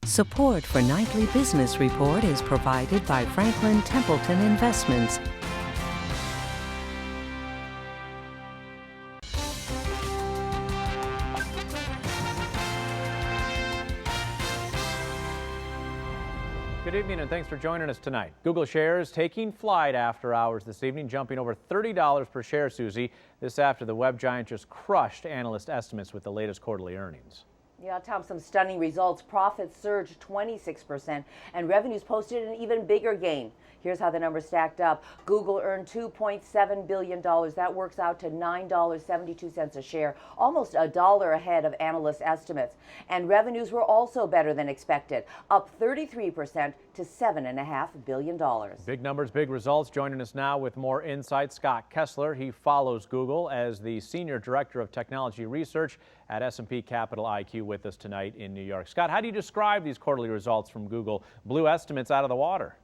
Support for Nightly Business Report is provided by Franklin Templeton Investments. Good evening and thanks for joining us tonight. Google shares taking flight after hours this evening, jumping over $30 per share, Susie. This after the web giant just crushed analyst estimates with the latest quarterly earnings. Yeah, Tom, some stunning results. Profits surged 26% and revenues posted an even bigger gain. Here's how the numbers stacked up. Google earned $2.7 billion. That works out to $9.72 a share, almost $1 ahead of analyst estimates. And revenues were also better than expected, up 33% to $7.5 billion. Big numbers, big results. Joining us now with more insight, Scott Kessler. He follows Google as the Senior Director of Technology Research at S&P Capital IQ with us tonight in New York. Scott, how do you describe these quarterly results from Google? Blew estimates out of the water.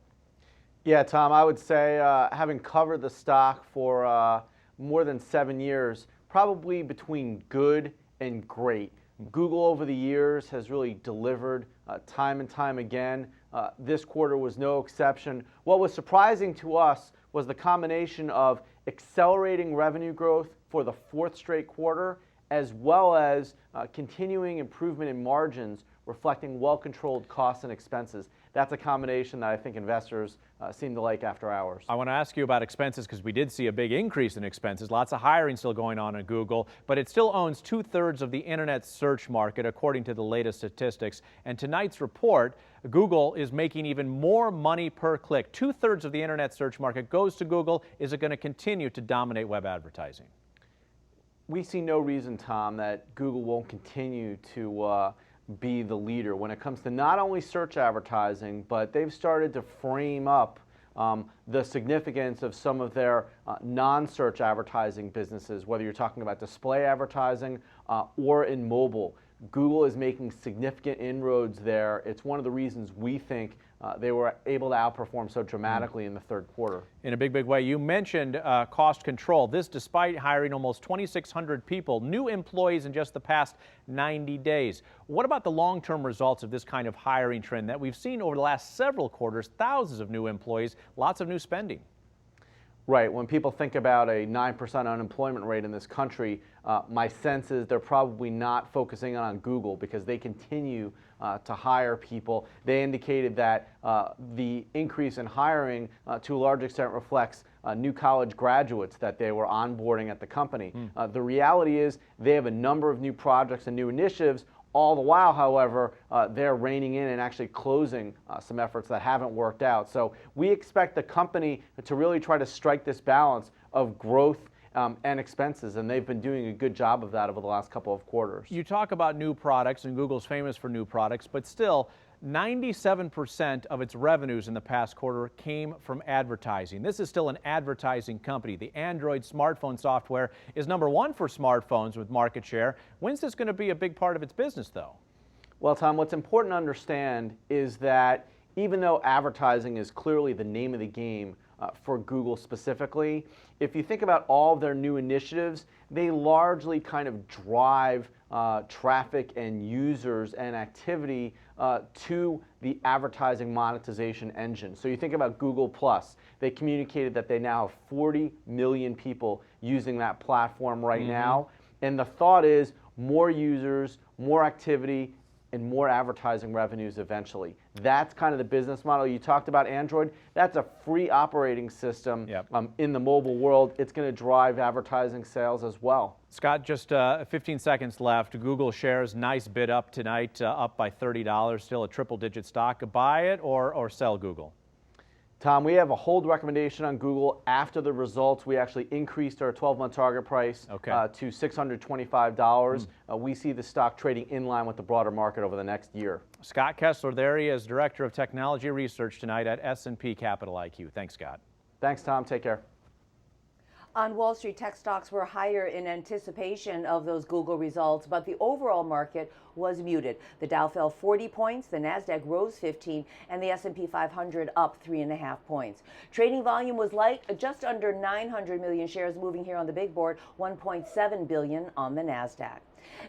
Yeah, Tom, I would say having covered the stock for more than 7 years, probably between good and great. Google over the years has really delivered time and time again. This quarter was no exception. What was surprising to us was the combination of accelerating revenue growth for the 4th straight quarter, as well as continuing improvement in margins reflecting well-controlled costs and expenses. That's a combination that I think investors seem to like after hours. I want to ask you about expenses because we did see a big increase in expenses. Lots of hiring still going on at Google, but it still owns 2/3 of the internet search market, according to the latest statistics. And tonight's report, Google is making even more money per click. 2/3 of the internet search market goes to Google. Is it going to continue to dominate web advertising? We see no reason, Tom, that Google won't continue to be the leader when it comes to not only search advertising, but they've started to frame up the significance of some of their non-search advertising businesses, whether you're talking about display advertising or in mobile. Google is making significant inroads there. It's one of the reasons we think they were able to outperform so dramatically in the 3rd quarter. In a big, big way. You mentioned cost control. This despite hiring almost 2,600 people, new employees in just the past 90 days. What about the long-term results of this kind of hiring trend that we've seen over the last several quarters? Thousands of new employees, lots of new spending. Right. When people think about a 9% unemployment rate in this country, my sense is they're probably not focusing on Google because they continue to hire people. They indicated that the increase in hiring to a large extent reflects new college graduates that they were onboarding at the company. The reality is they have a number of new projects and new initiatives. All the while, however, they're reining in and actually closing some efforts that haven't worked out. So we expect the company to really try to strike this balance of growth and expenses, and they've been doing a good job of that over the last couple of quarters. You talk about new products, and Google's famous for new products, but still, 97% of its revenues in the past quarter came from advertising. This is still an advertising company. The Android smartphone software is #1 for smartphones with market share. When's this going to be a big part of its business, though? Well, Tom, what's important to understand is that even though advertising is clearly the name of the game for Google specifically, if you think about all of their new initiatives, they largely kind of drive traffic and users and activity to the advertising monetization engine. So you think about Google+. They communicated that they now have 40 million people using that platform right now. And the thought is more users, more activity, and more advertising revenues eventually. That's kind of the business model. You talked about Android. That's a free operating system in the mobile world. It's going to drive advertising sales as well. Scott, just 15 seconds left. Google shares, nice bid up tonight, up by $30, still a triple-digit stock. Buy it or sell Google? Tom, we have a hold recommendation on Google. After the results, we actually increased our 12-month target price to $625. We see the stock trading in line with the broader market over the next year. Scott Kessler, there he is, Director of Technology Research tonight at S&P Capital IQ. Thanks, Scott. Thanks, Tom. Take care. On Wall Street, tech stocks were higher in anticipation of those Google results, but the overall market was muted. The Dow fell 40 points, the Nasdaq rose 15, and the S&P 500 up 3.5 points. Trading volume was light, just under 900 million shares moving here on the big board, 1.7 billion on the Nasdaq.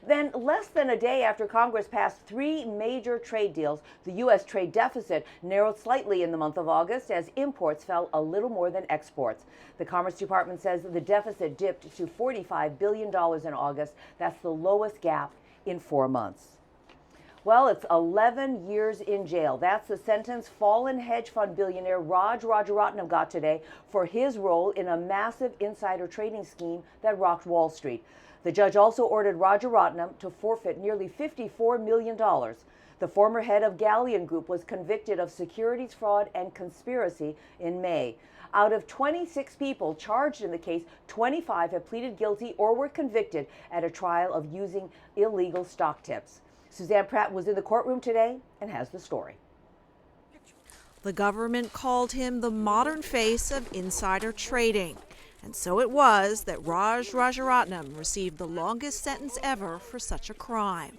Then, less than a day after Congress passed 3 major trade deals, the U.S. trade deficit narrowed slightly in the month of August as imports fell a little more than exports. The Commerce Department says the deficit dipped to $45 billion in August. That's the lowest gap in 4 months. Well, it's 11 years in jail. That's the sentence fallen hedge fund billionaire Rajaratnam got today for his role in a massive insider trading scheme that rocked Wall Street. The judge also ordered Rajaratnam to forfeit nearly $54 million. The former head of Galleon Group was convicted of securities fraud and conspiracy in May. Out of 26 people charged in the case, 25 have pleaded guilty or were convicted at a trial of using illegal stock tips. Suzanne Pratt was in the courtroom today and has the story. The government called him the modern face of insider trading. And so it was that Rajaratnam received the longest sentence ever for such a crime.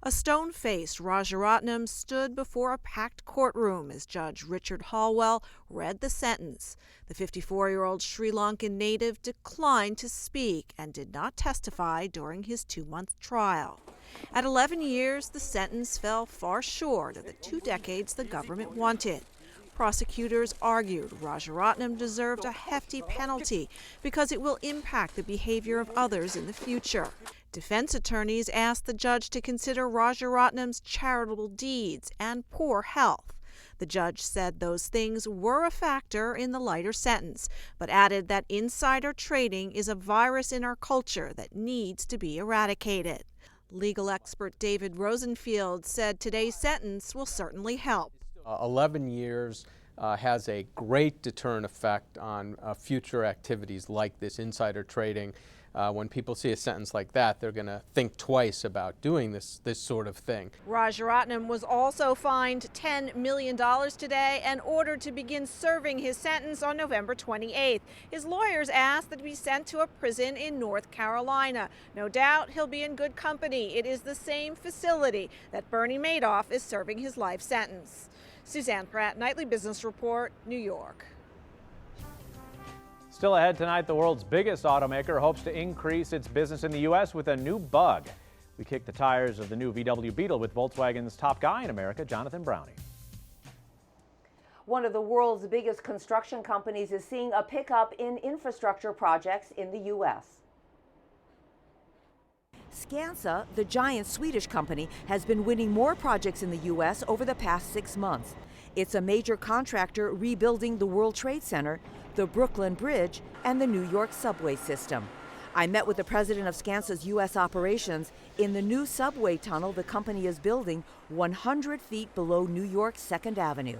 A stone-faced Rajaratnam stood before a packed courtroom as Judge Richard Hallwell read the sentence. The 54-year-old Sri Lankan native declined to speak and did not testify during his 2-month trial. At 11 years, the sentence fell far short of the 2 decades the government wanted. Prosecutors argued Rajaratnam deserved a hefty penalty because it will impact the behavior of others in the future. Defense attorneys asked the judge to consider Rajaratnam's charitable deeds and poor health. The judge said those things were a factor in the lighter sentence, but added that insider trading is a virus in our culture that needs to be eradicated. Legal expert David Rosenfield said today's sentence will certainly help. 11 years has a great deterrent effect on future activities like this insider trading. When people see a sentence like that, they're going to think twice about doing this sort of thing. Rajaratnam was also fined $10 million today and ordered to begin serving his sentence on November 28th. His lawyers asked that he be sent to a prison in North Carolina. No doubt he'll be in good company. It is the same facility that Bernie Madoff is serving his life sentence. Suzanne Pratt, Nightly Business Report, New York. Still ahead tonight, the world's biggest automaker hopes to increase its business in the U.S. with a new bug. We kick the tires of the new VW Beetle with Volkswagen's top guy in America, Jonathan Browning. One of the world's biggest construction companies is seeing a pickup in infrastructure projects in the U.S. Skanska, the giant Swedish company, has been winning more projects in the U.S. over the past 6 months. It's a major contractor rebuilding the World Trade Center, the Brooklyn Bridge, and the New York subway system. I met with the president of Skanska's U.S. operations in the new subway tunnel the company is building 100 feet below New York's 2nd Avenue.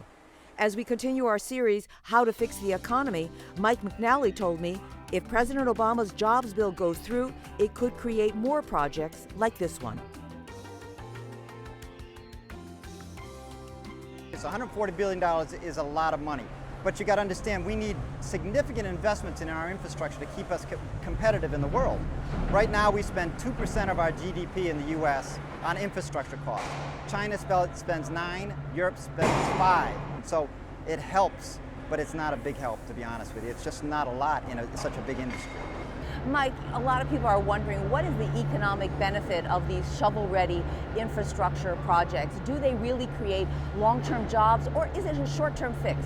As we continue our series, How to Fix the Economy, Mike McNally told me if President Obama's jobs bill goes through, it could create more projects like this one. It's $140 billion is a lot of money, but you got to understand we need significant investments in our infrastructure to keep us competitive in the world. Right now we spend 2% of our GDP in the U.S. on infrastructure costs. China spends 9%, Europe spends 5%. So it helps, but it's not a big help, to be honest with you. It's just not a lot in such a big industry. Mike, a lot of people are wondering, what is the economic benefit of these shovel-ready infrastructure projects? Do they really create long-term jobs, or is it a short-term fix?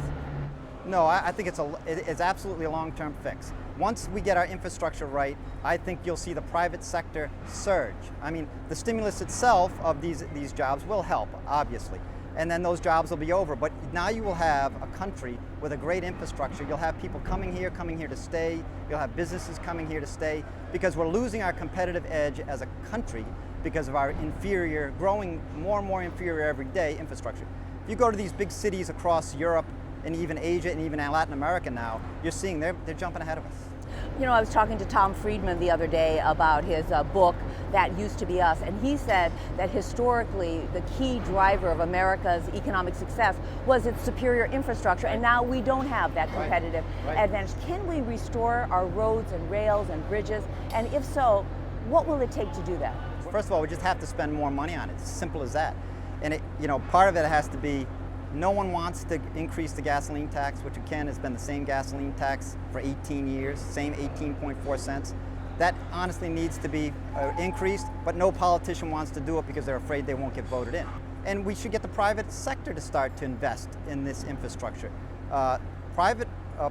No, I think it's absolutely a long-term fix. Once we get our infrastructure right, I think you'll see the private sector surge. I mean, the stimulus itself of these jobs will help, obviously. And then those jobs will be over. But now you will have a country with a great infrastructure. You'll have people coming here to stay. You'll have businesses coming here to stay, because we're losing our competitive edge as a country because of our inferior, growing more and more inferior every day infrastructure. If you go to these big cities across Europe and even Asia and even Latin America now, you're seeing they're jumping ahead of us. You know, I was talking to Tom Friedman the other day about his book, That Used to Be Us, and he said that historically the key driver of America's economic success was its superior infrastructure, and now we don't have that competitive advantage. Can we restore our roads and rails and bridges? And if so, what will it take to do that? First of all, we just have to spend more money on it. It's as simple as that. And part of it has to be, no one wants to increase the gasoline tax, which again has been the same gasoline tax for 18 years, same 18.4 cents. That honestly needs to be increased, but no politician wants to do it because they're afraid they won't get voted in. And we should get the private sector to start to invest in this infrastructure.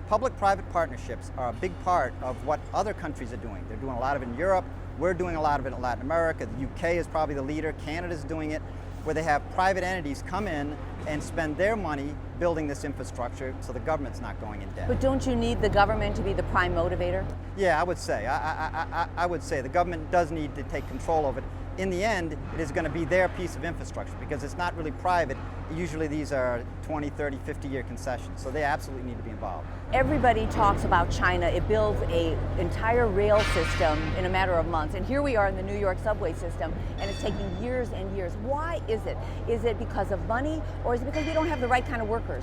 Public-private partnerships are a big part of what other countries are doing. They're doing a lot of it in Europe. We're doing a lot of it in Latin America. The UK is probably the leader. Canada's doing it, where they have private entities come in and spend their money building this infrastructure so the government's not going in debt. But don't you need the government to be the prime motivator? Yeah, I would say. I would say the government does need to take control of it. In the end, it is going to be their piece of infrastructure because it's not really private. Usually these are 20, 30, 50-year concessions, so they absolutely need to be involved. Everybody talks about China. It builds an entire rail system in a matter of months, and here we are in the New York subway system, and it's taking years and years. Why is it? Is it because of money, or is it because we don't have the right kind of workers?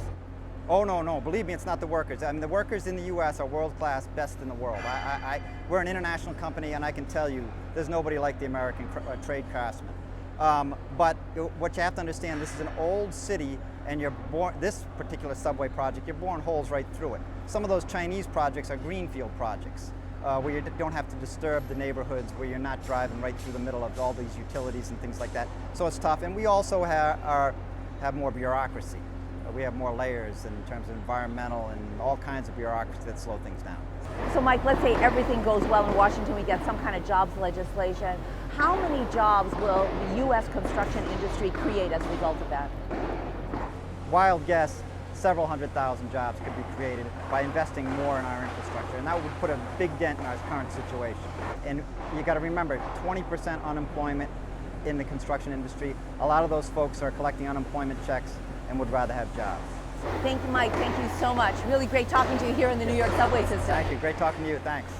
Oh, no. Believe me, it's not the workers. I mean, the workers in the U.S. are world-class, best in the world. We're an international company, and I can tell you there's nobody like the American trade craftsman. But what you have to understand, this is an old city, and this particular subway project, you're boring holes right through it. Some of those Chinese projects are greenfield projects, where you don't have to disturb the neighborhoods, where you're not driving right through the middle of all these utilities and things like that. So it's tough, and we also have more bureaucracy. We have more layers in terms of environmental and all kinds of bureaucracy that slow things down. So Mike, let's say everything goes well in Washington, we get some kind of jobs legislation. How many jobs will the U.S. construction industry create as a result of that? Wild guess, several 100,000 jobs could be created by investing more in our infrastructure, and that would put a big dent in our current situation. And you got to remember, 20% unemployment in the construction industry. A lot of those folks are collecting unemployment checks and would rather have jobs. Thank you, Mike. Thank you so much. Really great talking to you here in the New York subway system. Thank you. Great talking to you. Thanks.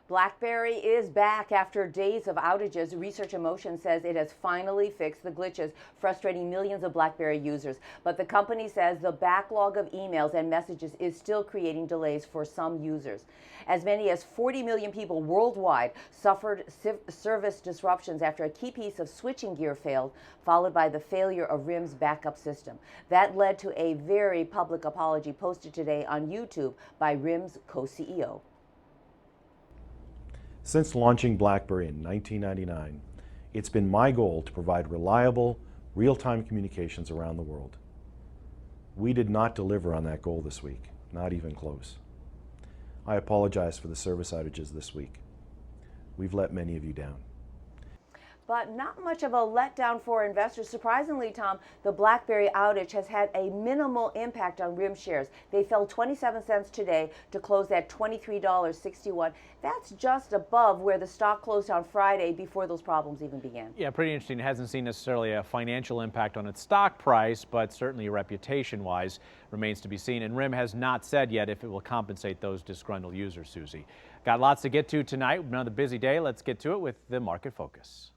BlackBerry is back after days of outages. Research in Motion says it has finally fixed the glitches, frustrating millions of BlackBerry users. But the company says the backlog of emails and messages is still creating delays for some users. As many as 40 million people worldwide suffered service disruptions after a key piece of switching gear failed, followed by the failure of RIM's backup system. That led to a very public apology posted today on YouTube by RIM's co-CEO. Since launching BlackBerry in 1999, it's been my goal to provide reliable, real-time communications around the world. We did not deliver on that goal this week, not even close. I apologize for the service outages this week. We've let many of you down. But not much of a letdown for investors. Surprisingly, Tom, the BlackBerry outage has had a minimal impact on RIM shares. They fell 27 cents today to close at $23.61. That's just above where the stock closed on Friday before those problems even began. Yeah, pretty interesting. It hasn't seen necessarily a financial impact on its stock price, but certainly reputation-wise remains to be seen. And RIM has not said yet if it will compensate those disgruntled users, Susie. Got lots to get to tonight. Another busy day. Let's get to it with the Market Focus.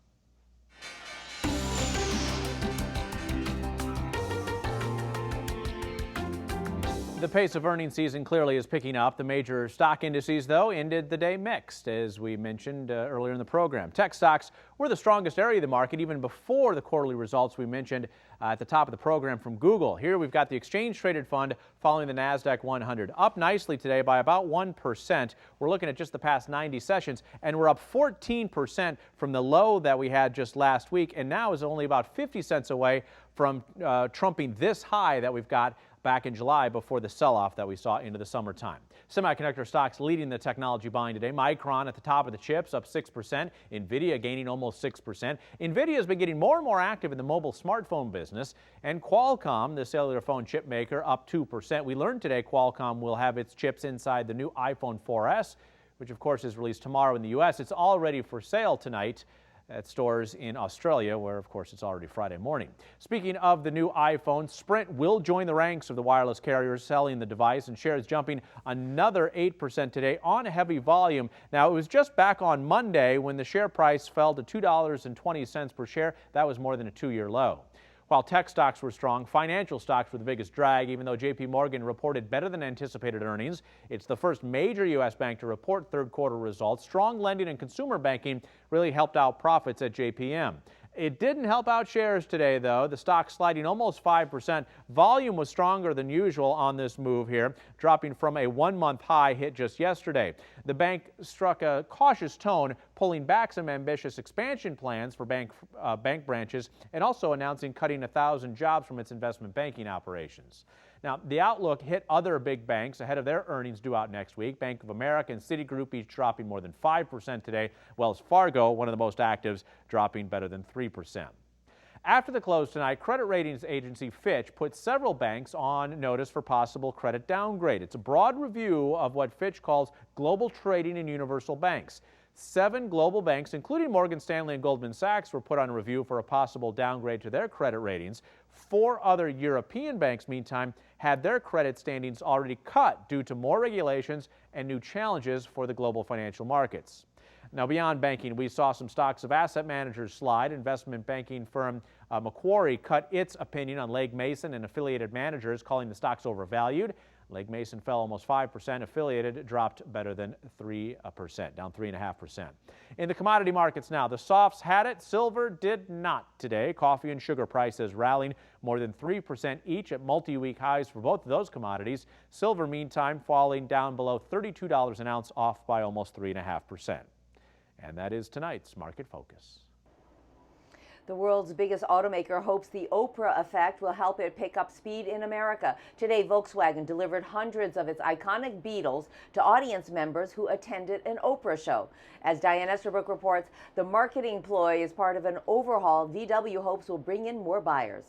The pace of earnings season clearly is picking up. The major stock indices, though, ended the day mixed, as we mentioned earlier in the program. Tech stocks were the strongest area of the market even before the quarterly results we mentioned at the top of the program from Google. Here we've got the exchange-traded fund following the NASDAQ 100, up nicely today by about 1%. We're looking at just the past 90 sessions, and we're up 14% from the low that we had just last week, and now is only about 50 cents away from trumping this high that we've got back in July before the sell-off that we saw into the summertime. Semiconductor stocks leading the technology buying today. Micron at the top of the chips, up 6%. Nvidia gaining almost 6%. Nvidia has been getting more and more active in the mobile smartphone business. And Qualcomm, the cellular phone chip maker, up 2%. We learned today Qualcomm will have its chips inside the new iPhone 4S, which of course is released tomorrow in the U.S. It's all ready for sale tonight. at stores in Australia, where, of course, it's already Friday morning. Speaking of the new iPhone, Sprint will join the ranks of the wireless carriers selling the device, and shares jumping another 8% today on heavy volume. Now, it was just back on Monday when the share price fell to $2.20 per share. That was more than a two-year low. While tech stocks were strong, financial stocks were the biggest drag, even though J.P. Morgan reported better than anticipated earnings. It's the first major U.S. bank to report third quarter results. Strong lending and consumer banking really helped out profits at JPM. It didn't help out shares today, though. The stock sliding almost 5%. Volume was stronger than usual on this move here, dropping from a one-month high hit just yesterday. The bank struck a cautious tone, pulling back some ambitious expansion plans for bank branches, and also announcing cutting 1,000 jobs from its investment banking operations. Now, the outlook hit other big banks ahead of their earnings due out next week. Bank of America and Citigroup each dropping more than 5% today. Wells Fargo, one of the most actives, dropping better than 3%. After the close tonight, credit ratings agency Fitch put several banks on notice for possible credit downgrade. It's a broad review of what Fitch calls global trading and universal banks. 7 global banks, including Morgan Stanley and Goldman Sachs, were put on review for a possible downgrade to their credit ratings. 4 other European banks, meantime, had their credit standings already cut due to more regulations and new challenges for the global financial markets. Now, beyond banking, we saw some stocks of asset managers slide. Investment banking firm Macquarie cut its opinion on Legg Mason and affiliated managers, calling the stocks overvalued. Legg Mason fell almost 5%. Affiliated dropped better than 3%, down 3.5%. In the commodity markets now, the softs had it. Silver did not today. Coffee and sugar prices rallying more than 3% each at multi-week highs for both of those commodities. Silver, meantime, falling down below $32 an ounce, off by almost 3.5%. And that is tonight's Market Focus. The world's biggest automaker hopes the Oprah effect will help it pick up speed in America. Today, Volkswagen delivered hundreds of its iconic Beetles to audience members who attended an Oprah show. As Diane Estabrook reports, the marketing ploy is part of an overhaul VW hopes will bring in more buyers.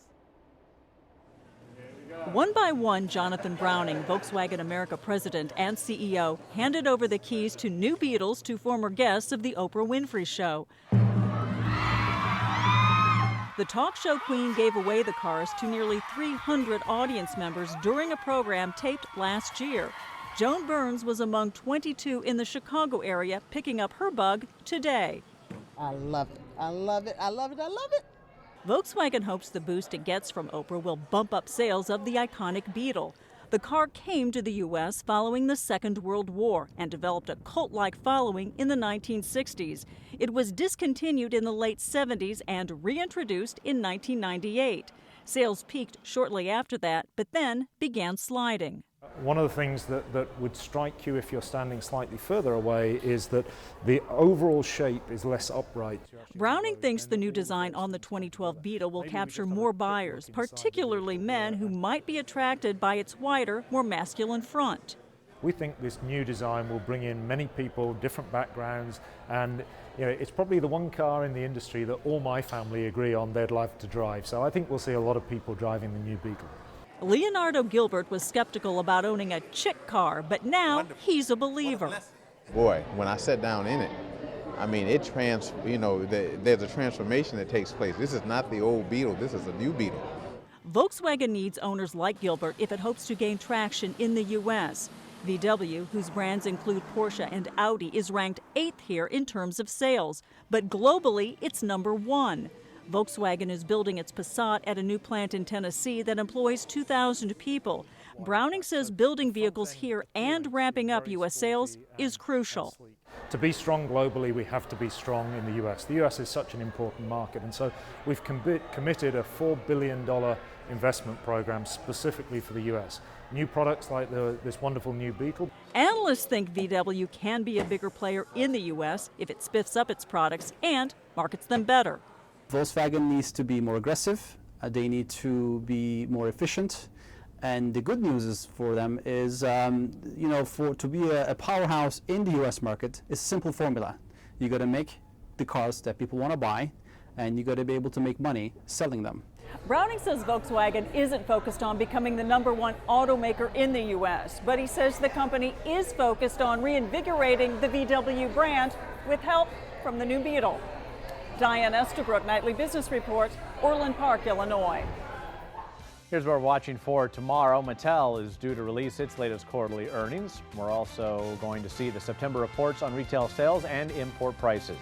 One by one, Jonathan Browning, Volkswagen America president and CEO, handed over the keys to new Beetles to former guests of the Oprah Winfrey Show. The talk show queen gave away the cars to nearly 300 audience members during a program taped last year. Joan Burns was among 22 in the Chicago area picking up her bug today. I love it. I love it. I love it. I love it. Volkswagen hopes the boost it gets from Oprah will bump up sales of the iconic Beetle. The car came to the U.S. following the Second World War and developed a cult-like following in the 1960s. It was discontinued in the late 70s and reintroduced in 1998. Sales peaked shortly after that, but then began sliding. One of the things that would strike you if you're standing slightly further away is that the overall shape is less upright. Browning thinks the new design on the 2012 Beetle will capture more buyers, particularly men who might be attracted by its wider, more masculine front. We think this new design will bring in many people, different backgrounds, and it's probably the one car in the industry that all my family agree on they'd like to drive. So I think we'll see a lot of people driving the new Beetle. Leonardo Gilbert was skeptical about owning a chick car, but now he's a believer. Boy, when I sat down in it, I mean, there's a transformation that takes place. This is not the old Beetle, this is a new Beetle. Volkswagen needs owners like Gilbert if it hopes to gain traction in the U.S. VW, whose brands include Porsche and Audi, is ranked 8th here in terms of sales, but globally it's number 1. Volkswagen is building its Passat at a new plant in Tennessee that employs 2,000 people. Browning says building vehicles here and ramping up U.S. sales is crucial. To be strong globally, we have to be strong in the U.S. The U.S. is such an important market, and so we've committed a $4 billion investment program specifically for the U.S. New products like this wonderful new Beetle. Analysts think VW can be a bigger player in the U.S. if it spiffs up its products and markets them better. Volkswagen needs to be more aggressive, they need to be more efficient, and the good news is for them is, to be a powerhouse in the U.S. market, it's a simple formula. You got to make the cars that people want to buy, and you got to be able to make money selling them. Browning says Volkswagen isn't focused on becoming the #1 automaker in the U.S., but he says the company is focused on reinvigorating the VW brand with help from the new Beetle. Diane Estabrook, Nightly Business Report, Orland Park, Illinois. Here's what we're watching for tomorrow. Mattel is due to release its latest quarterly earnings. We're also going to see the September reports on retail sales and import prices.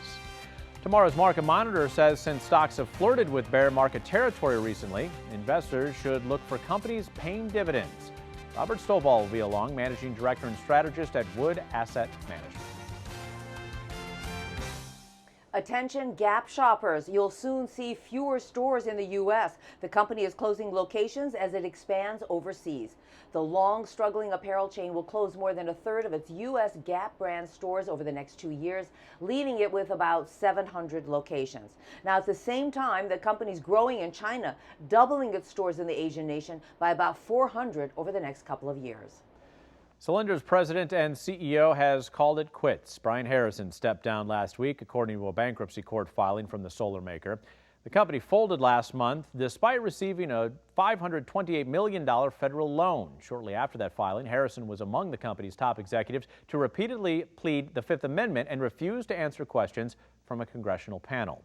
Tomorrow's Market Monitor says since stocks have flirted with bear market territory recently, investors should look for companies paying dividends. Robert Stovall will be along, Managing Director and Strategist at Wood Asset Management. Attention Gap shoppers, you'll soon see fewer stores in the U.S. The company is closing locations as it expands overseas. The long struggling apparel chain will close more than a third of its U.S. Gap brand stores over the next 2 years, leaving it with about 700 locations. Now, at the same time, the company's growing in China, doubling its stores in the Asian nation by about 400 over the next couple of years. Solindra's president and CEO has called it quits. Brian Harrison stepped down last week, according to a bankruptcy court filing from the solar maker. The company folded last month despite receiving a $528 million federal loan. Shortly after that filing, Harrison was among the company's top executives to repeatedly plead the Fifth Amendment and refuse to answer questions from a congressional panel.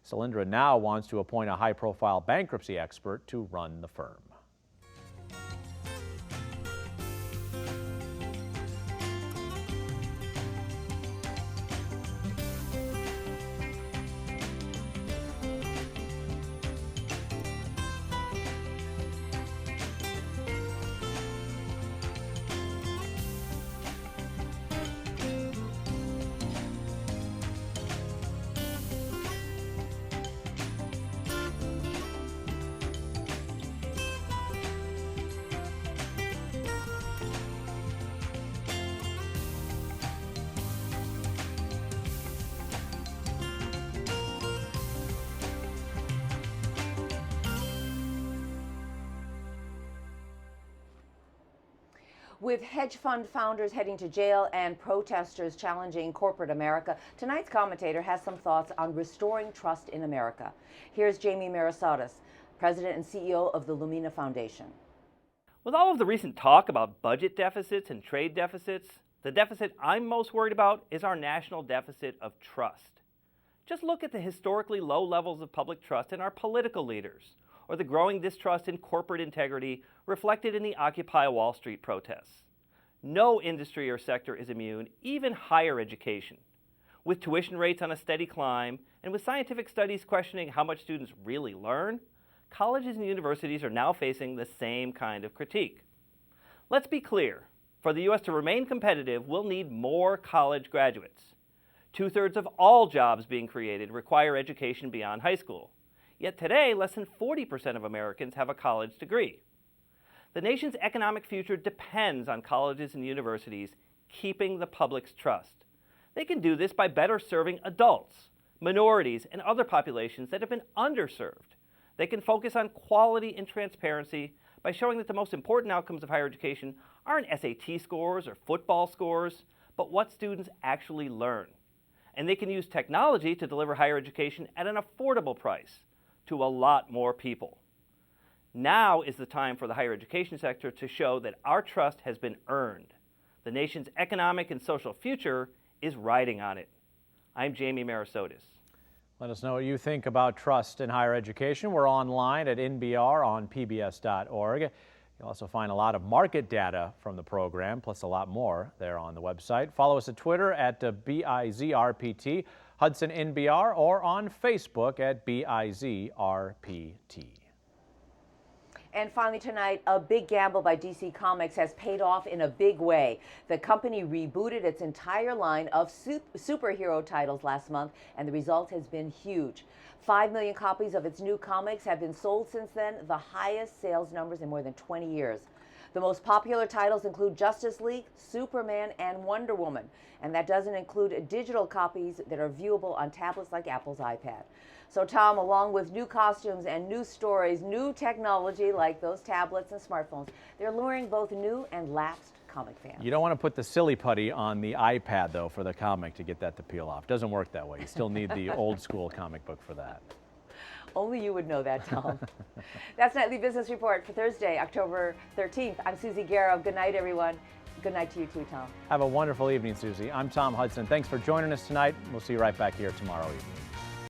Solindra now wants to appoint a high-profile bankruptcy expert to run the firm. With hedge fund founders heading to jail and protesters challenging corporate America, tonight's commentator has some thoughts on restoring trust in America. Here's Jamie Meristois, President and CEO of the Lumina Foundation. With all of the recent talk about budget deficits and trade deficits, the deficit I'm most worried about is our national deficit of trust. Just look at the historically low levels of public trust in our political leaders, or the growing distrust in corporate integrity reflected in the Occupy Wall Street protests. No industry or sector is immune, even higher education. With tuition rates on a steady climb, and with scientific studies questioning how much students really learn, colleges and universities are now facing the same kind of critique. Let's be clear, for the U.S. to remain competitive, we'll need more college graduates. 2/3 of all jobs being created require education beyond high school. Yet today, less than 40% of Americans have a college degree. The nation's economic future depends on colleges and universities keeping the public's trust. They can do this by better serving adults, minorities, and other populations that have been underserved. They can focus on quality and transparency by showing that the most important outcomes of higher education aren't SAT scores or football scores, but what students actually learn. And they can use technology to deliver higher education at an affordable price to a lot more people. Now is the time for the higher education sector to show that our trust has been earned. The nation's economic and social future is riding on it. I'm Jamie Meristois. Let us know what you think about trust in higher education. We're online at NBR on PBS.org. You'll also find a lot of market data from the program, plus a lot more there on the website. Follow us at Twitter at BIZRPT, Hudson NBR, or on Facebook at BIZRPT. And finally tonight, a big gamble by DC Comics has paid off in a big way. The company rebooted its entire line of superhero titles last month, and the result has been huge. 5 million copies of its new comics have been sold since then, the highest sales numbers in more than 20 years. The most popular titles include Justice League, Superman, and Wonder Woman. And that doesn't include digital copies that are viewable on tablets like Apple's iPad. So Tom, along with new costumes and new stories, new technology like those tablets and smartphones, they're luring both new and lapsed comic fans. You don't want to put the silly putty on the iPad, though, for the comic to get that to peel off. Doesn't work that way. You still need the old school comic book for that. Only you would know that, Tom. That's Nightly Business Report for Thursday, October 13th. I'm Susie Garrow. Good night, everyone. Good night to you too, Tom. Have a wonderful evening, Susie. I'm Tom Hudson. Thanks for joining us tonight. We'll see you right back here tomorrow evening.